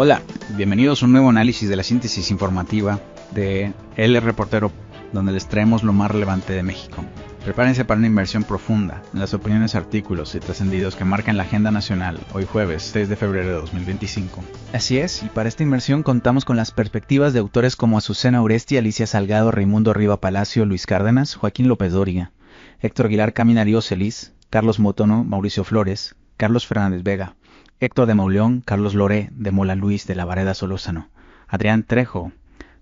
Hola, bienvenidos a un nuevo análisis de la síntesis informativa de El Reportero, donde les traemos lo más relevante de México. Prepárense para una inmersión profunda en las opiniones, artículos y trascendidos que marcan la agenda nacional hoy jueves 6 de febrero de 2025. Así es, y para esta inmersión contamos con las perspectivas de autores como Azucena Uresti, Alicia Salgado, Raimundo Riva Palacio, Luis Cárdenas, Joaquín López Dóriga, Héctor Aguilar Caminario Celis, Carlos Mótono, Mauricio Flores, Carlos Fernández Vega, Héctor de Mauleón, Carlos Loré, de Mola Luis, de la Vareda Solórzano, Adrián Trejo,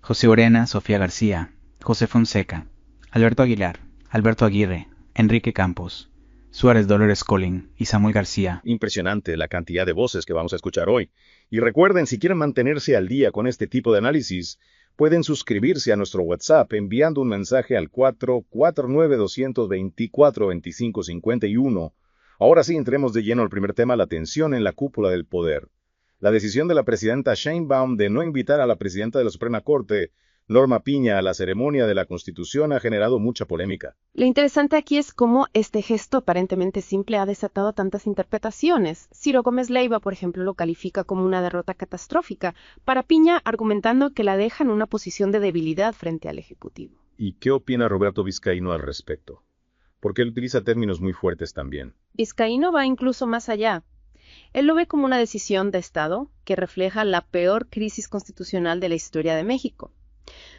José Orena, Sofía García, José Fonseca, Alberto Aguilar, Alberto Aguirre, Enrique Campos, Suárez Dolores Colín y Samuel García. Impresionante la cantidad de voces que vamos a escuchar hoy. Y recuerden, si quieren mantenerse al día con este tipo de análisis, pueden suscribirse a nuestro WhatsApp enviando un mensaje al 449-224-2551. Ahora sí, entremos de lleno al primer tema, la tensión en la cúpula del poder. La decisión de la presidenta Sheinbaum de no invitar a la presidenta de la Suprema Corte, Norma Piña, a la ceremonia de la Constitución ha generado mucha polémica. Lo interesante aquí es cómo este gesto aparentemente simple ha desatado tantas interpretaciones. Ciro Gómez Leiva, por ejemplo, lo califica como una derrota catastrófica para Piña, argumentando que la deja en una posición de debilidad frente al Ejecutivo. ¿Y qué opina Roberto Vizcaíno al respecto? Porque él utiliza términos muy fuertes también. Vizcaíno va incluso más allá. Él lo ve como una decisión de Estado que refleja la peor crisis constitucional de la historia de México.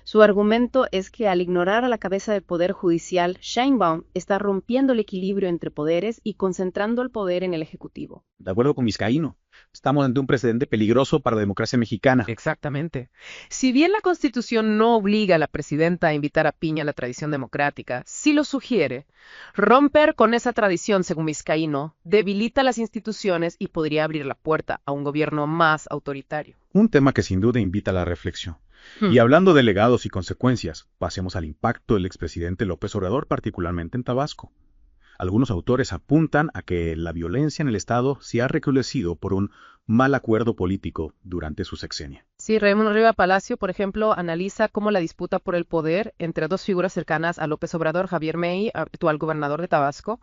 Su argumento es que al ignorar a la cabeza del Poder Judicial, Sheinbaum está rompiendo el equilibrio entre poderes y concentrando el poder en el Ejecutivo. De acuerdo con Vizcaíno, estamos ante un precedente peligroso para la democracia mexicana. Exactamente. Si bien la Constitución no obliga a la presidenta a invitar a Piña a la tradición democrática, sí lo sugiere, romper con esa tradición, según Vizcaíno, debilita las instituciones y podría abrir la puerta a un gobierno más autoritario. Un tema que sin duda invita a la reflexión. Y hablando de legados y consecuencias, pasemos al impacto del expresidente López Obrador, particularmente en Tabasco. Algunos autores apuntan a que la violencia en el Estado se ha recrudecido por un mal acuerdo político durante su sexenio. Sí, Raimundo Riva Palacio, por ejemplo, analiza cómo la disputa por el poder entre dos figuras cercanas a López Obrador, Javier May, actual gobernador de Tabasco,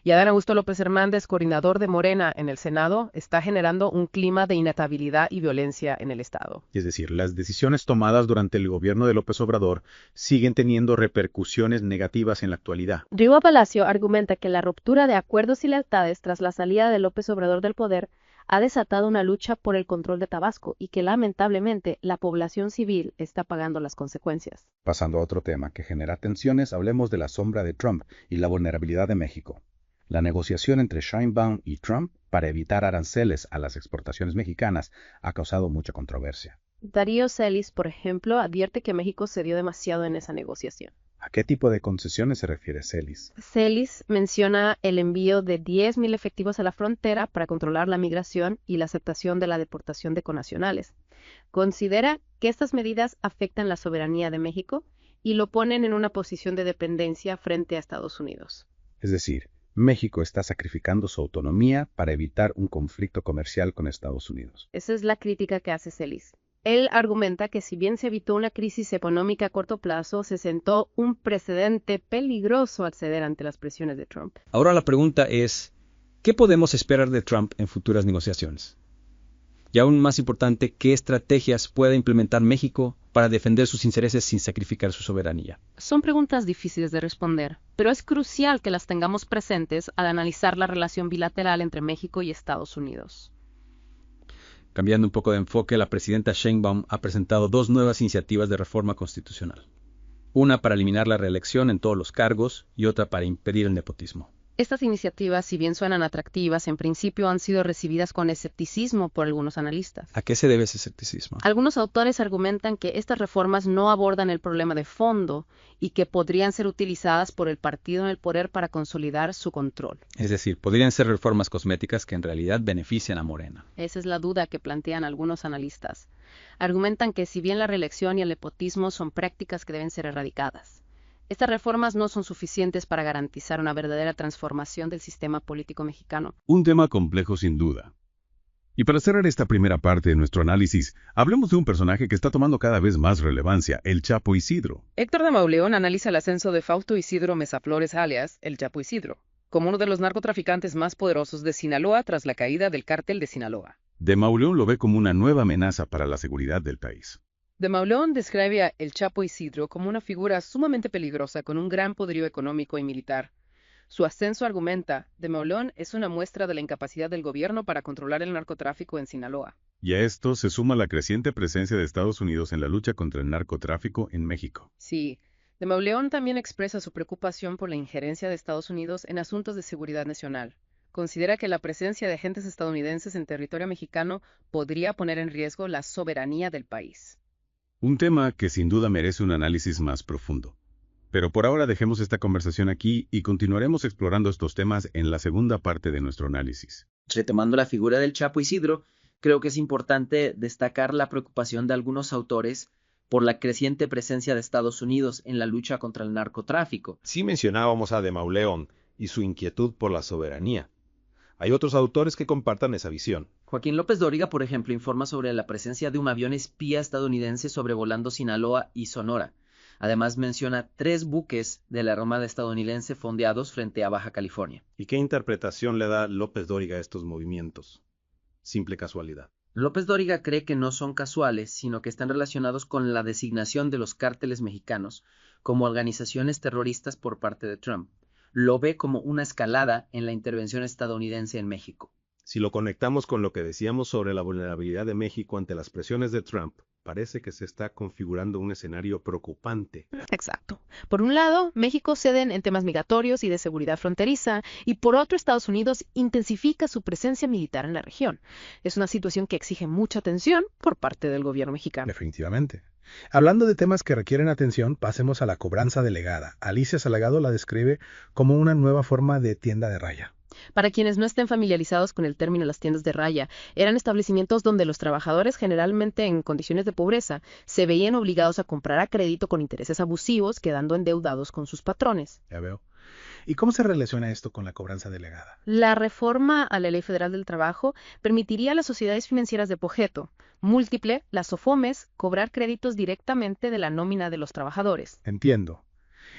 y Adán Augusto López Hernández, coordinador de Morena en el Senado, está generando un clima de inestabilidad y violencia en el Estado. Es decir, las decisiones tomadas durante el gobierno de López Obrador siguen teniendo repercusiones negativas en la actualidad. Riva Palacio argumenta que la ruptura de acuerdos y lealtades tras la salida de López Obrador del poder ha desatado una lucha por el control de Tabasco y que lamentablemente la población civil está pagando las consecuencias. Pasando a otro tema que genera tensiones, hablemos de la sombra de Trump y la vulnerabilidad de México. La negociación entre Sheinbaum y Trump para evitar aranceles a las exportaciones mexicanas ha causado mucha controversia. Darío Celis, por ejemplo, advierte que México cedió demasiado en esa negociación. ¿A qué tipo de concesiones se refiere Celis? Celis menciona el envío de 10,000 efectivos a la frontera para controlar la migración y la aceptación de la deportación de connacionales. Considera que estas medidas afectan la soberanía de México y lo ponen en una posición de dependencia frente a Estados Unidos. Es decir, México está sacrificando su autonomía para evitar un conflicto comercial con Estados Unidos. Esa es la crítica que hace Celis. Él argumenta que si bien se evitó una crisis económica a corto plazo, se sentó un precedente peligroso al ceder ante las presiones de Trump. Ahora la pregunta es, ¿qué podemos esperar de Trump en futuras negociaciones? Y aún más importante, ¿qué estrategias puede implementar México para defender sus intereses sin sacrificar su soberanía? Son preguntas difíciles de responder, pero es crucial que las tengamos presentes al analizar la relación bilateral entre México y Estados Unidos. Cambiando un poco de enfoque, la presidenta Sheinbaum ha presentado dos nuevas iniciativas de reforma constitucional. Una para eliminar la reelección en todos los cargos y otra para impedir el nepotismo. Estas iniciativas, si bien suenan atractivas, en principio han sido recibidas con escepticismo por algunos analistas. ¿A qué se debe ese escepticismo? Algunos autores argumentan que estas reformas no abordan el problema de fondo y que podrían ser utilizadas por el partido en el poder para consolidar su control. Es decir, podrían ser reformas cosméticas que en realidad benefician a Morena. Esa es la duda que plantean algunos analistas. Argumentan que si bien la reelección y el nepotismo son prácticas que deben ser erradicadas, estas reformas no son suficientes para garantizar una verdadera transformación del sistema político mexicano. Un tema complejo sin duda. Y para cerrar esta primera parte de nuestro análisis, hablemos de un personaje que está tomando cada vez más relevancia, el Chapo Isidro. Héctor de Mauleón analiza el ascenso de Fausto Isidro Mesa Flores, alias el Chapo Isidro, como uno de los narcotraficantes más poderosos de Sinaloa tras la caída del cártel de Sinaloa. De Mauleón lo ve como una nueva amenaza para la seguridad del país. De Mauleón describe a El Chapo Isidro como una figura sumamente peligrosa con un gran poderío económico y militar. Su ascenso, argumenta, de Mauleón es una muestra de la incapacidad del gobierno para controlar el narcotráfico en Sinaloa. Y a esto se suma la creciente presencia de Estados Unidos en la lucha contra el narcotráfico en México. Sí, de Mauleón también expresa su preocupación por la injerencia de Estados Unidos en asuntos de seguridad nacional. Considera que la presencia de agentes estadounidenses en territorio mexicano podría poner en riesgo la soberanía del país. Un tema que sin duda merece un análisis más profundo. Pero por ahora dejemos esta conversación aquí y continuaremos explorando estos temas en la segunda parte de nuestro análisis. Retomando la figura del Chapo Isidro, creo que es importante destacar la preocupación de algunos autores por la creciente presencia de Estados Unidos en la lucha contra el narcotráfico. Sí mencionábamos a de Mauleón y su inquietud por la soberanía. Hay otros autores que compartan esa visión. Joaquín López Dóriga, por ejemplo, informa sobre la presencia de un avión espía estadounidense sobrevolando Sinaloa y Sonora. Además menciona 3 buques de la Armada estadounidense fondeados frente a Baja California. ¿Y qué interpretación le da López Dóriga a estos movimientos? Simple casualidad. López Dóriga cree que no son casuales, sino que están relacionados con la designación de los cárteles mexicanos como organizaciones terroristas por parte de Trump. Lo ve como una escalada en la intervención estadounidense en México. Si lo conectamos con lo que decíamos sobre la vulnerabilidad de México ante las presiones de Trump, parece que se está configurando un escenario preocupante. Exacto. Por un lado, México cede en temas migratorios y de seguridad fronteriza, y por otro, Estados Unidos intensifica su presencia militar en la región. Es una situación que exige mucha atención por parte del gobierno mexicano. Definitivamente. Hablando de temas que requieren atención, pasemos a la cobranza delegada. Alicia Salgado la describe como una nueva forma de tienda de raya. Para quienes no estén familiarizados con el término las tiendas de raya, eran establecimientos donde los trabajadores, generalmente en condiciones de pobreza, se veían obligados a comprar a crédito con intereses abusivos, quedando endeudados con sus patrones. Ya veo. ¿Y cómo se relaciona esto con la cobranza delegada? La reforma a la Ley Federal del Trabajo permitiría a las sociedades financieras de objeto múltiple, las SOFOMES, cobrar créditos directamente de la nómina de los trabajadores. Entiendo.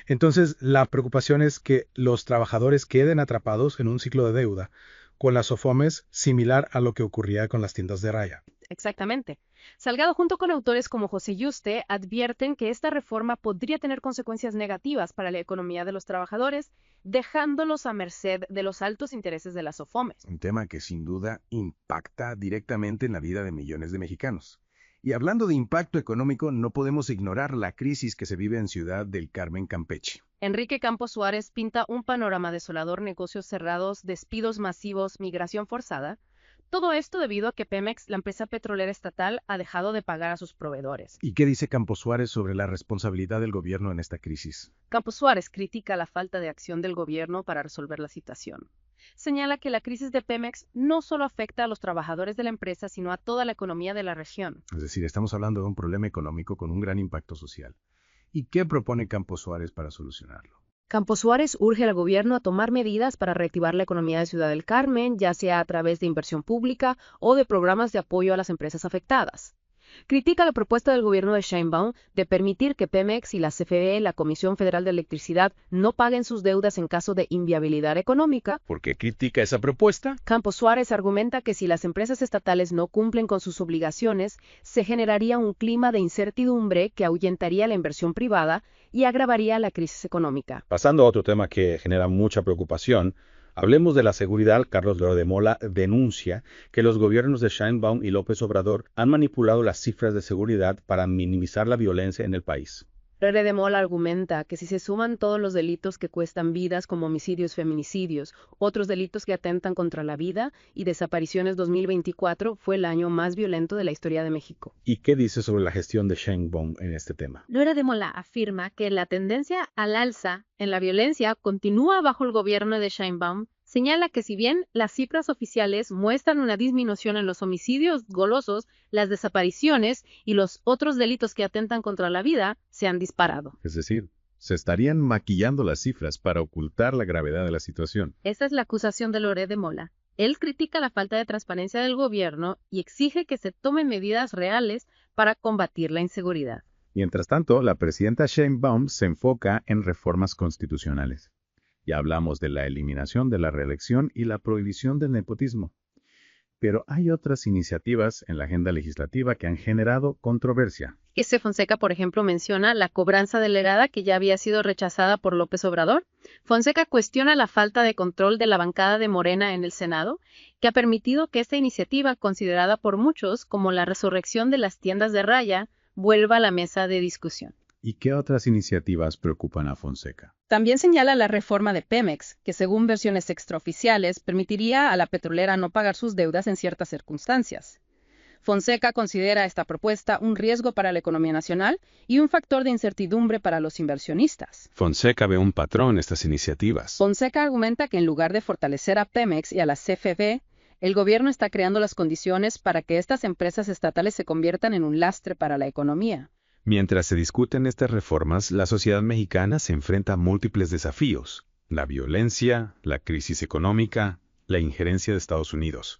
Entonces, la preocupación es que los trabajadores queden atrapados en un ciclo de deuda, con las SOFOMES similar a lo que ocurría con las tiendas de raya. Exactamente. Salgado, junto con autores como José Yuste, advierten que esta reforma podría tener consecuencias negativas para la economía de los trabajadores, dejándolos a merced de los altos intereses de las SOFOMES. Un tema que sin duda impacta directamente en la vida de millones de mexicanos. Y hablando de impacto económico, no podemos ignorar la crisis que se vive en Ciudad del Carmen, Campeche. Enrique Campos Suárez pinta un panorama desolador: negocios cerrados, despidos masivos, migración forzada. Todo esto debido a que Pemex, la empresa petrolera estatal, ha dejado de pagar a sus proveedores. ¿Y qué dice Campos Suárez sobre la responsabilidad del gobierno en esta crisis? Campos Suárez critica la falta de acción del gobierno para resolver la situación. Señala que la crisis de Pemex no solo afecta a los trabajadores de la empresa, sino a toda la economía de la región. Es decir, estamos hablando de un problema económico con un gran impacto social. ¿Y qué propone Campos Suárez para solucionarlo? Campos Suárez urge al gobierno a tomar medidas para reactivar la economía de Ciudad del Carmen, ya sea a través de inversión pública o de programas de apoyo a las empresas afectadas. Critica la propuesta del gobierno de Sheinbaum de permitir que Pemex y la CFE, la Comisión Federal de Electricidad, no paguen sus deudas en caso de inviabilidad económica. ¿Por qué critica esa propuesta? Campos Suárez argumenta que si las empresas estatales no cumplen con sus obligaciones, se generaría un clima de incertidumbre que ahuyentaría la inversión privada y agravaría la crisis económica. Pasando a otro tema que genera mucha preocupación, hablemos de la seguridad. Carlos Loret de Mola denuncia que los gobiernos de Sheinbaum y López Obrador han manipulado las cifras de seguridad para minimizar la violencia en el país. Loret de Mola argumenta que si se suman todos los delitos que cuestan vidas como homicidios, feminicidios, otros delitos que atentan contra la vida y desapariciones, 2024 fue el año más violento de la historia de México. ¿Y qué dice sobre la gestión de Sheinbaum en este tema? Loret de Mola afirma que la tendencia al alza en la violencia continúa bajo el gobierno de Sheinbaum. Señala que si bien las cifras oficiales muestran una disminución en los homicidios golosos, las desapariciones y los otros delitos que atentan contra la vida se han disparado. Es decir, se estarían maquillando las cifras para ocultar la gravedad de la situación. Esta es la acusación de Loret de Mola. Él critica la falta de transparencia del gobierno y exige que se tomen medidas reales para combatir la inseguridad. Mientras tanto, la presidenta Sheinbaum se enfoca en reformas constitucionales. Ya hablamos de la eliminación de la reelección y la prohibición del nepotismo. Pero hay otras iniciativas en la agenda legislativa que han generado controversia. Fonseca, por ejemplo, menciona la cobranza delegada que ya había sido rechazada por López Obrador. Fonseca cuestiona la falta de control de la bancada de Morena en el Senado, que ha permitido que esta iniciativa, considerada por muchos como la resurrección de las tiendas de raya, vuelva a la mesa de discusión. ¿Y qué otras iniciativas preocupan a Fonseca? También señala la reforma de Pemex, que según versiones extraoficiales permitiría a la petrolera no pagar sus deudas en ciertas circunstancias. Fonseca considera esta propuesta un riesgo para la economía nacional y un factor de incertidumbre para los inversionistas. Fonseca ve un patrón en estas iniciativas. Fonseca argumenta que en lugar de fortalecer a Pemex y a la CFE, el gobierno está creando las condiciones para que estas empresas estatales se conviertan en un lastre para la economía. Mientras se discuten estas reformas, la sociedad mexicana se enfrenta a múltiples desafíos: la violencia, la crisis económica, la injerencia de Estados Unidos.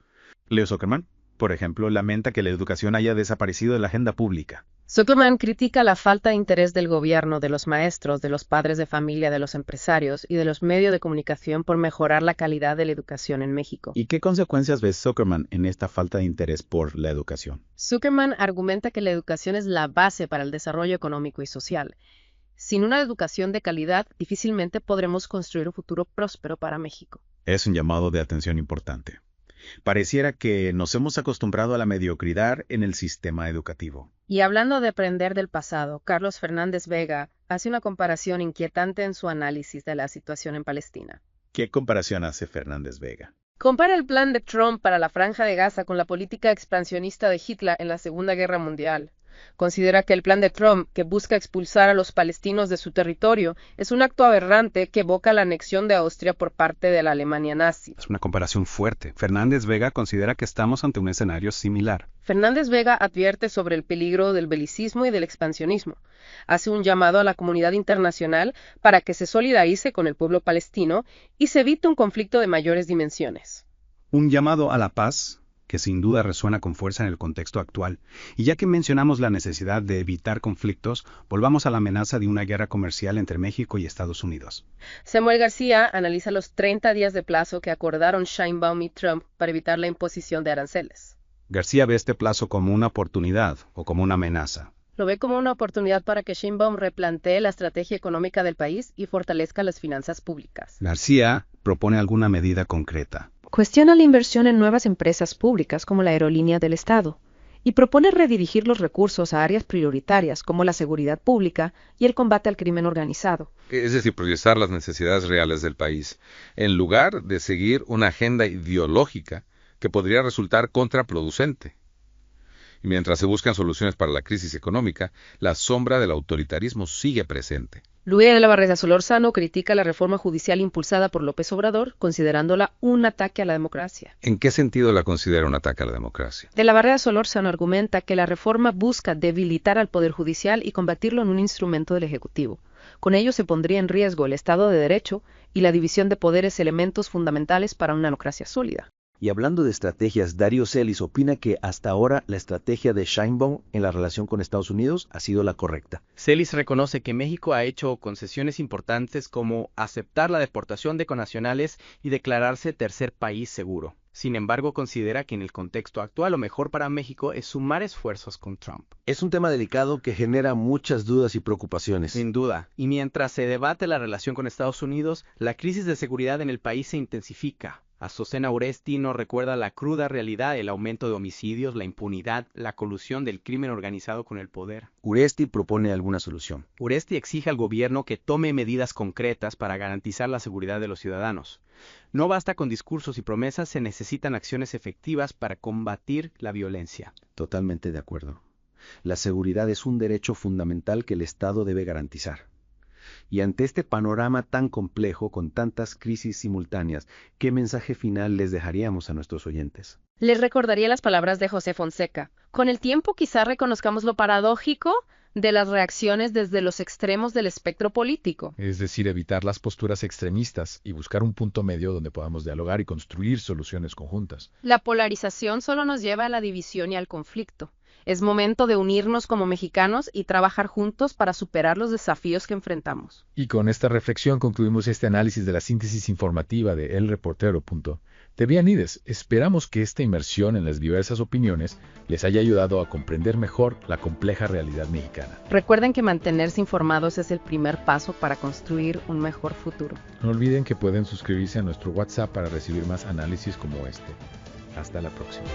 Leo Zuckerman, por ejemplo, lamenta que la educación haya desaparecido de la agenda pública. Zuckerman critica la falta de interés del gobierno, de los maestros, de los padres de familia, de los empresarios y de los medios de comunicación por mejorar la calidad de la educación en México. ¿Y qué consecuencias ve Zuckerman en esta falta de interés por la educación? Zuckerman argumenta que la educación es la base para el desarrollo económico y social. Sin una educación de calidad, difícilmente podremos construir un futuro próspero para México. Es un llamado de atención importante. Pareciera que nos hemos acostumbrado a la mediocridad en el sistema educativo. Y hablando de aprender del pasado, Carlos Fernández Vega hace una comparación inquietante en su análisis de la situación en Palestina. ¿Qué comparación hace Fernández Vega? Compara el plan de Trump para la Franja de Gaza con la política expansionista de Hitler en la Segunda Guerra Mundial. Considera que el plan de Trump, que busca expulsar a los palestinos de su territorio, es un acto aberrante que evoca la anexión de Austria por parte de la Alemania nazi. Es una comparación fuerte. Fernández Vega considera que estamos ante un escenario similar. Fernández Vega advierte sobre el peligro del belicismo y del expansionismo. Hace un llamado a la comunidad internacional para que se solidarice con el pueblo palestino y se evite un conflicto de mayores dimensiones. Un llamado a la paz que sin duda resuena con fuerza en el contexto actual. Y ya que mencionamos la necesidad de evitar conflictos, volvamos a la amenaza de una guerra comercial entre México y Estados Unidos. Samuel García analiza los 30 días de plazo que acordaron Sheinbaum y Trump para evitar la imposición de aranceles. García ve este plazo como una oportunidad o como una amenaza. Lo ve como una oportunidad para que Sheinbaum replantee la estrategia económica del país y fortalezca las finanzas públicas. García propone alguna medida concreta. Cuestiona la inversión en nuevas empresas públicas como la Aerolínea del Estado y propone redirigir los recursos a áreas prioritarias como la seguridad pública y el combate al crimen organizado. Es decir, priorizar las necesidades reales del país, en lugar de seguir una agenda ideológica que podría resultar contraproducente. Y mientras se buscan soluciones para la crisis económica, la sombra del autoritarismo sigue presente. Luis de la Barrera Solórzano critica la reforma judicial impulsada por López Obrador, considerándola un ataque a la democracia. ¿En qué sentido la considera un ataque a la democracia? De la Barrera Solórzano argumenta que la reforma busca debilitar al Poder Judicial y convertirlo en un instrumento del Ejecutivo. Con ello se pondría en riesgo el Estado de Derecho y la división de poderes, elementos fundamentales para una democracia sólida. Y hablando de estrategias, Darío Celis opina que hasta ahora la estrategia de Sheinbaum en la relación con Estados Unidos ha sido la correcta. Celis reconoce que México ha hecho concesiones importantes como aceptar la deportación de connacionales y declararse tercer país seguro. Sin embargo, considera que en el contexto actual lo mejor para México es sumar esfuerzos con Trump. Es un tema delicado que genera muchas dudas y preocupaciones. Sin duda. Y mientras se debate la relación con Estados Unidos, la crisis de seguridad en el país se intensifica. Azucena Uresti nos recuerda la cruda realidad del aumento de homicidios, la impunidad, la colusión del crimen organizado con el poder. Uresti propone alguna solución. Uresti exige al gobierno que tome medidas concretas para garantizar la seguridad de los ciudadanos. No basta con discursos y promesas, se necesitan acciones efectivas para combatir la violencia. Totalmente de acuerdo. La seguridad es un derecho fundamental que el Estado debe garantizar. Y ante este panorama tan complejo, con tantas crisis simultáneas, ¿qué mensaje final les dejaríamos a nuestros oyentes? Les recordaría las palabras de José Fonseca. Con el tiempo quizá reconozcamos lo paradójico de las reacciones desde los extremos del espectro político. Es decir, evitar las posturas extremistas y buscar un punto medio donde podamos dialogar y construir soluciones conjuntas. La polarización solo nos lleva a la división y al conflicto. Es momento de unirnos como mexicanos y trabajar juntos para superar los desafíos que enfrentamos. Y con esta reflexión concluimos este análisis de la síntesis informativa de elreportero.net. De Bianides, esperamos que esta inmersión en las diversas opiniones les haya ayudado a comprender mejor la compleja realidad mexicana. Recuerden que mantenerse informados es el primer paso para construir un mejor futuro. No olviden que pueden suscribirse a nuestro WhatsApp para recibir más análisis como este. Hasta la próxima.